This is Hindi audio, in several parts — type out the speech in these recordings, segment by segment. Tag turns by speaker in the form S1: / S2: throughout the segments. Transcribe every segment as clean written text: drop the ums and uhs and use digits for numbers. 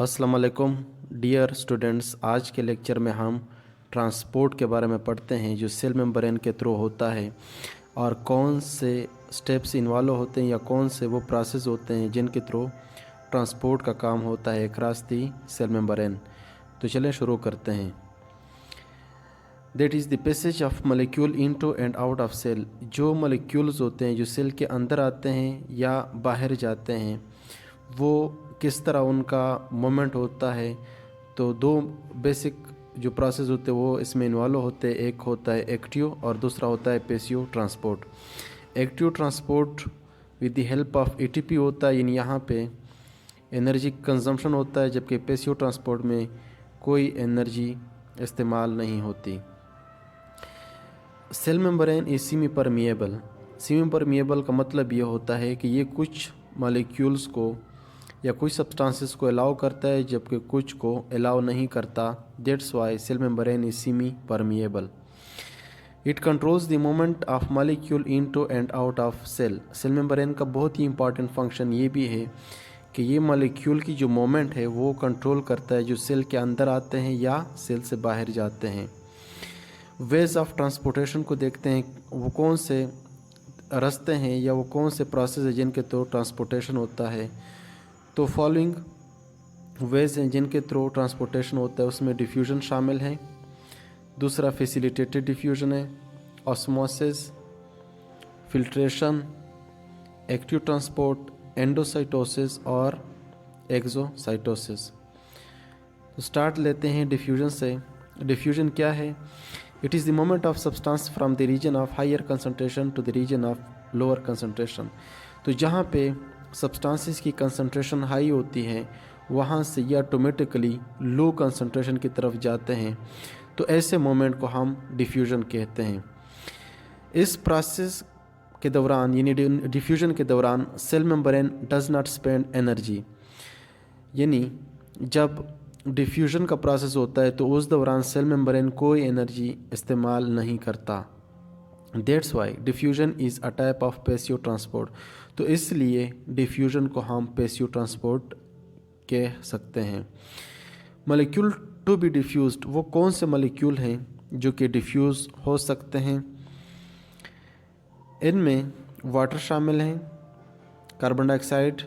S1: अस्सलाम वालेकुम डियर स्टूडेंट्स। आज के लेक्चर में हम ट्रांसपोर्ट के बारे में पढ़ते हैं जो सेल मेम्ब्रेन के थ्रू होता है और कौन से स्टेप्स इन्वॉल्व होते हैं या कौन से वो प्रोसेस होते हैं जिनके थ्रू ट्रांसपोर्ट का काम होता है अक्रॉस दी सेल मेम्ब्रेन। तो चलें शुरू करते हैं। That is the passage of molecule into and out of cell. जो मॉलिक्यूल्स होते हैं जो सेल के अंदर आते हैं या बाहर जाते हैं वो किस तरह उनका मोमेंट होता है। तो दो बेसिक जो प्रोसेस होते हैं वो इसमें इन्वॉल्व होते हैं। एक होता है एक्टिव और दूसरा होता है passive transport. Active transport with the help of ATP होता है, यानी यहाँ पे एनर्जी कंजम्पशन होता है, जबकि पैसिव ट्रांसपोर्ट में कोई एनर्जी इस्तेमाल नहीं होती। Cell membrane is semi permeable. Semi permeable का मतलब ये होता है कि ये कुछ मॉलिक्यूल्स को या कुछ सब्सटेंसेस को अलाउ करता है जबकि कुछ को अलाउ नहीं करता। That's why cell membrane is semi permeable. It controls the movement of molecule into and out of cell. Cell membrane का बहुत ही इंपॉर्टेंट फंक्शन ये भी है कि ये मॉलिक्यूल की जो मूवमेंट है वो कंट्रोल करता है जो सेल के अंदर आते हैं या सेल से बाहर जाते हैं। वेज ऑफ ट्रांसपोर्टेशन को देखते हैं, वो कौन से रास्ते हैं या वो कौन से प्रोसेस है जिनके थ्रू ट्रांसपोर्टेशन होता है। तो फॉलोइंग वेज हैं जिनके थ्रू ट्रांसपोर्टेशन होता है, उसमें डिफ्यूजन शामिल है, दूसरा फैसिलिटेटेड डिफ्यूजन है, osmosis, filtration, active transport, endocytosis और एक्सोसाइटोसिस। तो स्टार्ट लेते हैं डिफ्यूजन से। डिफ्यूजन क्या है? It is the movement of substance from the region of higher concentration to the region of lower concentration. तो जहाँ पे सब्सटेंसेस की कंसंट्रेशन हाई होती है वहाँ से ये ऑटोमेटिकली लो कंसंट्रेशन की तरफ जाते हैं। तो ऐसे मोमेंट को हम डिफ्यूजन कहते हैं। इस प्रोसेस के दौरान यानी डिफ्यूजन के दौरान cell membrane does not spend energy, यानी जब डिफ्यूजन का प्रोसेस होता है तो उस दौरान सेल मेम्ब्रेन कोई एनर्जी इस्तेमाल नहीं करता। That's Y diffusion is a type of passive transport. तो इसलिए डिफ्यूजन को हम पैसिव ट्रांसपोर्ट कह सकते हैं। मॉलिक्यूल टू बी डिफ्यूज्ड, वो कौन से मॉलिक्यूल हैं जो कि डिफ्यूज़ हो सकते हैं? इनमें वाटर शामिल हैं, कार्बन डाइऑक्साइड,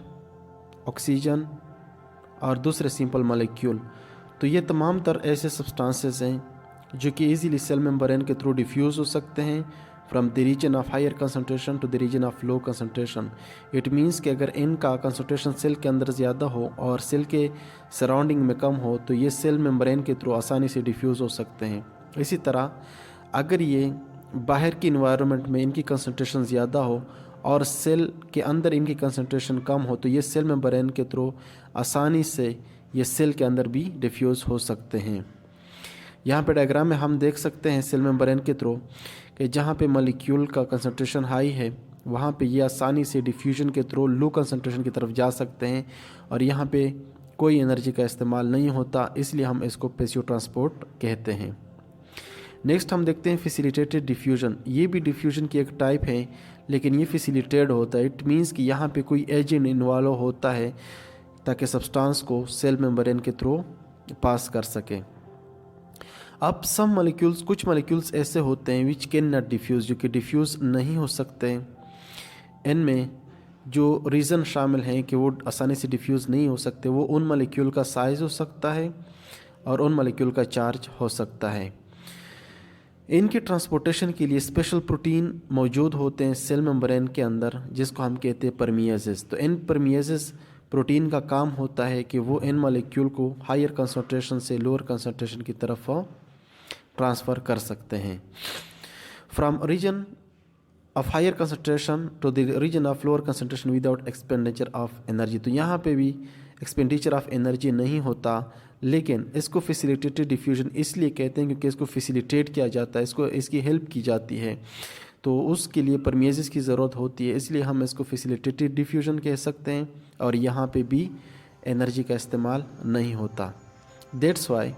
S1: ऑक्सीजन और दूसरे सिंपल मॉलिक्यूल। तो ये तमाम तर ऐसे सब्सटेंसेस हैं जो कि इजीली सेल मेम्ब्रेन के थ्रू डिफ्यूज़ हो सकते हैं from the region of higher concentration to the region of low concentration. It means कि अगर इनका कंसंट्रेशन सेल के अंदर ज़्यादा हो और सेल के सराउंडिंग में कम हो तो ये सेल मेम्ब्रेन के थ्रू आसानी से डिफ्यूज़ हो सकते हैं। इसी तरह अगर ये बाहर की इन्वायरमेंट में इनकी कंसंट्रेशन ज़्यादा हो और सेल के अंदर इनकी कंसंट्रेशन कम हो तो ये सेल मेम्ब्रेन के थ्रू आसानी से ये सेल के अंदर भी डिफ्यूज़ हो सकते हैं। यहाँ पे डायग्राम में हम देख सकते हैं सेल मेम्ब्रेन के थ्रू कि जहाँ पे मॉलिक्यूल का कंसंट्रेशन हाई है वहाँ पे ये आसानी से डिफ्यूजन के थ्रू लो कंसंट्रेशन की तरफ जा सकते हैं और यहाँ पे कोई एनर्जी का इस्तेमाल नहीं होता, इसलिए हम इसको पैसिव ट्रांसपोर्ट कहते हैं। नेक्स्ट हम देखते हैं फैसिलिटेटेड डिफ्यूजन। ये भी डिफ्यूजन की एक टाइप है लेकिन ये फैसिलिटेटेड होता है। इट मीन्स कि यहाँ पे कोई एजेंट इन्वॉल्व होता है ताकि सब्सटेंस को सेल मेम्ब्रेन के थ्रू पास कर सके। अब सम मॉलिक्यूल्स, कुछ मॉलिक्यूल्स ऐसे होते हैं विच कैन नॉट डिफ्यूज़, जो कि डिफ्यूज़ नहीं हो सकते। इनमें जो रीज़न शामिल हैं कि वो आसानी से डिफ्यूज़ नहीं हो सकते, वो उन मॉलिक्यूल का साइज़ हो सकता है और उन मॉलिक्यूल का चार्ज हो सकता है। इनके ट्रांसपोर्टेशन के लिए स्पेशल प्रोटीन मौजूद होते हैं सेल मेम्ब्रेन के अंदर जिसको हम कहते हैं परमिएजेस। तो इन परमिएजेस प्रोटीन का काम होता है कि वो इन मॉलिक्यूल को हायर कंसंट्रेशन से लोअर कंसंट्रेशन की तरफ ट्रांसफ़र कर सकते हैं। From region of higher concentration to the region of lower concentration without expenditure of energy. तो यहाँ पे भी एक्सपेंडिचर ऑफ एनर्जी नहीं होता, लेकिन इसको फैसिलिटेटेड डिफ्यूजन इसलिए कहते हैं क्योंकि इसको फैसिलिटेट किया जाता है, इसकी हेल्प की जाती है, तो उसके लिए परमिएजेस की ज़रूरत होती है, इसलिए हम इसको फैसिलिटेटेड डिफ्यूजन कह सकते हैं और यहाँ पे भी एनर्जी का इस्तेमाल नहीं होता। That's why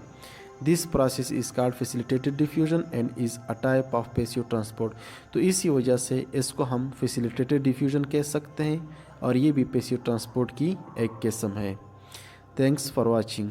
S1: this process is called facilitated diffusion and is a type of passive transport. तो इसी वजह से इसको हम फैसिलिटेटेड डिफ्यूजन कह सकते हैं और ये भी पैसिव ट्रांसपोर्ट की एक किस्म है। Thanks for watching.